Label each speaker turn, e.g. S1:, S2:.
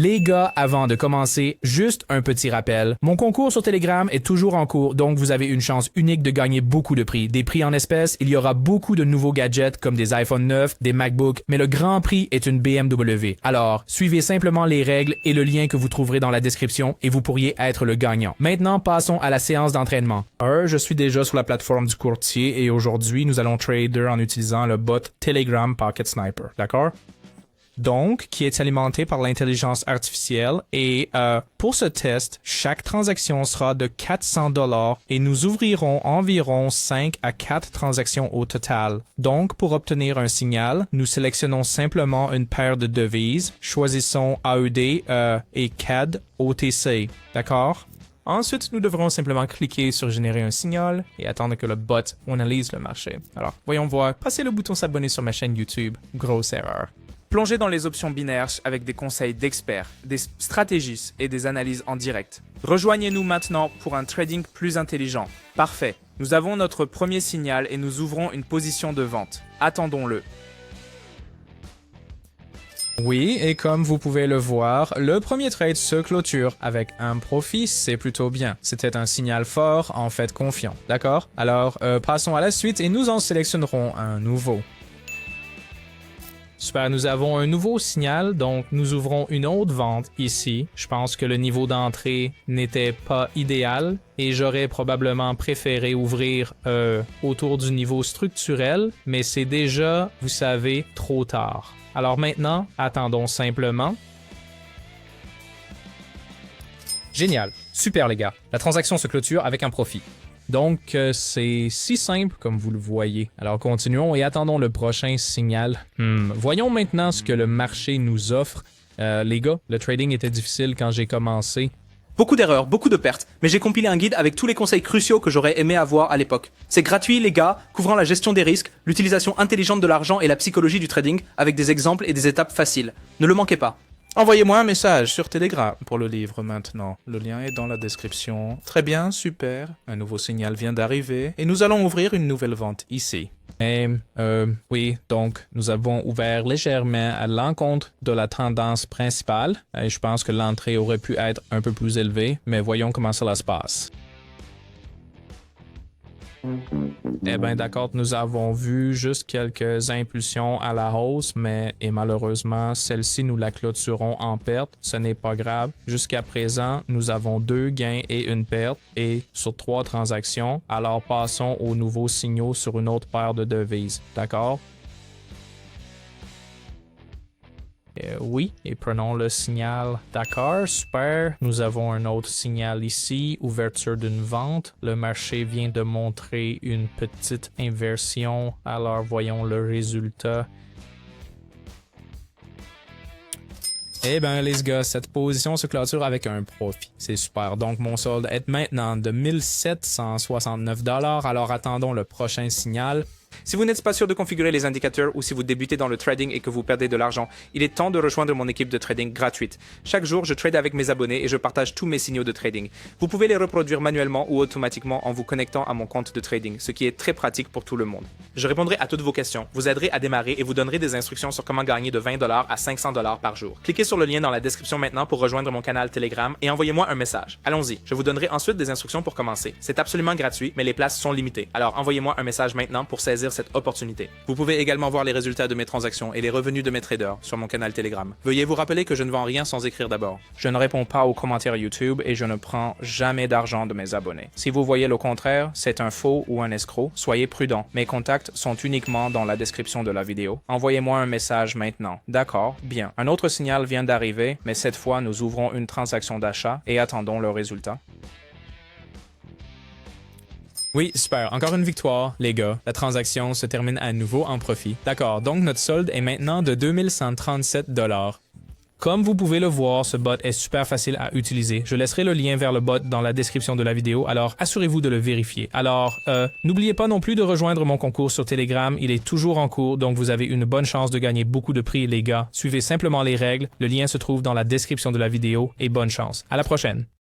S1: Les gars, avant de commencer, juste un petit rappel. Mon concours sur Telegram est toujours en cours, donc vous avez une chance unique de gagner beaucoup de prix. Des prix en espèces, il y aura beaucoup de nouveaux gadgets comme des iPhone 9, des MacBooks, mais le grand prix est une BMW. Alors, suivez simplement les règles et le lien que vous trouverez dans la description et vous pourriez être le gagnant. Maintenant, passons à la séance d'entraînement. Je suis déjà sur la plateforme du courtier et aujourd'hui, nous allons trader en utilisant le bot Telegram Pocket Sniper. D'accord? Donc, qui est alimenté par l'intelligence artificielle. Et pour ce test, chaque transaction sera de 400 $ et nous ouvrirons environ 5 à 4 transactions au total. Donc, pour obtenir un signal, nous sélectionnons simplement une paire de devises, choisissons AED et CAD OTC. D'accord? Ensuite, nous devrons simplement cliquer sur générer un signal et attendre que le bot analyse le marché. Alors, voyons voir. Passez le bouton s'abonner sur ma chaîne YouTube. Grosse erreur. Plongez dans les options binaires avec des conseils d'experts, des stratégistes et des analyses en direct. Rejoignez-nous maintenant pour un trading plus intelligent. Parfait. Nous avons notre premier signal et nous ouvrons une position de vente. Attendons-le. Oui, et comme vous pouvez le voir, le premier trade se clôture avec un profit, c'est plutôt bien. C'était un signal fort, en fait confiant. D'accord? Alors, passons à la suite et nous en sélectionnerons un nouveau. Super, nous avons un nouveau signal, donc nous ouvrons une autre vente ici. Je pense que le niveau d'entrée n'était pas idéal et j'aurais probablement préféré ouvrir autour du niveau structurel, mais c'est déjà, vous savez, trop tard. Alors maintenant, attendons simplement. Génial, super les gars. La transaction se clôture avec un profit. Donc, c'est si simple comme vous le voyez. Alors, continuons et attendons le prochain signal. Voyons maintenant ce que le marché nous offre. Les gars, le trading était difficile quand j'ai commencé.
S2: Beaucoup d'erreurs, beaucoup de pertes, mais j'ai compilé un guide avec tous les conseils cruciaux que j'aurais aimé avoir à l'époque. C'est gratuit les gars, couvrant la gestion des risques, l'utilisation intelligente de l'argent et la psychologie du trading, avec des exemples et des étapes faciles. Ne le manquez pas.
S3: Envoyez-moi un message sur Telegram pour le livre maintenant. Le lien est dans la description. Très bien, super. Un nouveau signal vient d'arriver et nous allons ouvrir une nouvelle vente ici.
S1: Oui, donc nous avons ouvert légèrement à l'encontre de la tendance principale. Et je pense que l'entrée aurait pu être un peu plus élevée, mais voyons comment cela se passe. Eh bien, d'accord, nous avons vu juste quelques impulsions à la hausse, mais malheureusement, celle-ci, nous la clôturons en perte. Ce n'est pas grave. Jusqu'à présent, nous avons 2 gains et une perte, et sur 3 transactions. Alors, passons aux nouveaux signaux sur une autre paire de devises. D'accord? Oui, et prenons le signal. D'accord, super. Nous avons un autre signal ici, ouverture d'une vente. Le marché vient de montrer une petite inversion. Alors, voyons le résultat. Eh bien, les gars, cette position se clôture avec un profit. C'est super. Donc, mon solde est maintenant de 1769 $. Alors, attendons le prochain signal.
S2: Si vous n'êtes pas sûr de configurer les indicateurs ou si vous débutez dans le trading et que vous perdez de l'argent, il est temps de rejoindre mon équipe de trading gratuite. Chaque jour, je trade avec mes abonnés et je partage tous mes signaux de trading. Vous pouvez les reproduire manuellement ou automatiquement en vous connectant à mon compte de trading, ce qui est très pratique pour tout le monde. Je répondrai à toutes vos questions, vous aiderai à démarrer et vous donnerai des instructions sur comment gagner de 20 $ à 500 $ par jour. Cliquez sur le lien dans la description maintenant pour rejoindre mon canal Telegram et envoyez-moi un message. Allons-y, je vous donnerai ensuite des instructions pour commencer. C'est absolument gratuit, mais les places sont limitées. Alors envoyez-moi un message maintenant pour saisir cette opportunité. Vous pouvez également voir les résultats de mes transactions et les revenus de mes traders sur mon canal Telegram. Veuillez vous rappeler que je ne vends rien sans écrire d'abord. Je ne réponds pas aux commentaires YouTube et je ne prends jamais d'argent de mes abonnés. Si vous voyez le contraire, c'est un faux ou un escroc, soyez prudent. Mes contacts sont uniquement dans la description de la vidéo. Envoyez-moi un message maintenant. D'accord, bien. Un autre signal vient d'arriver, mais cette fois nous ouvrons une transaction d'achat et attendons le résultat.
S1: Oui, super. Encore une victoire, les gars. La transaction se termine à nouveau en profit. D'accord, donc notre solde est maintenant de 2137 $. Comme vous pouvez le voir, ce bot est super facile à utiliser. Je laisserai le lien vers le bot dans la description de la vidéo, alors assurez-vous de le vérifier. Alors, n'oubliez pas non plus de rejoindre mon concours sur Telegram, il est toujours en cours, donc vous avez une bonne chance de gagner beaucoup de prix, les gars. Suivez simplement les règles, le lien se trouve dans la description de la vidéo, et bonne chance. À la prochaine!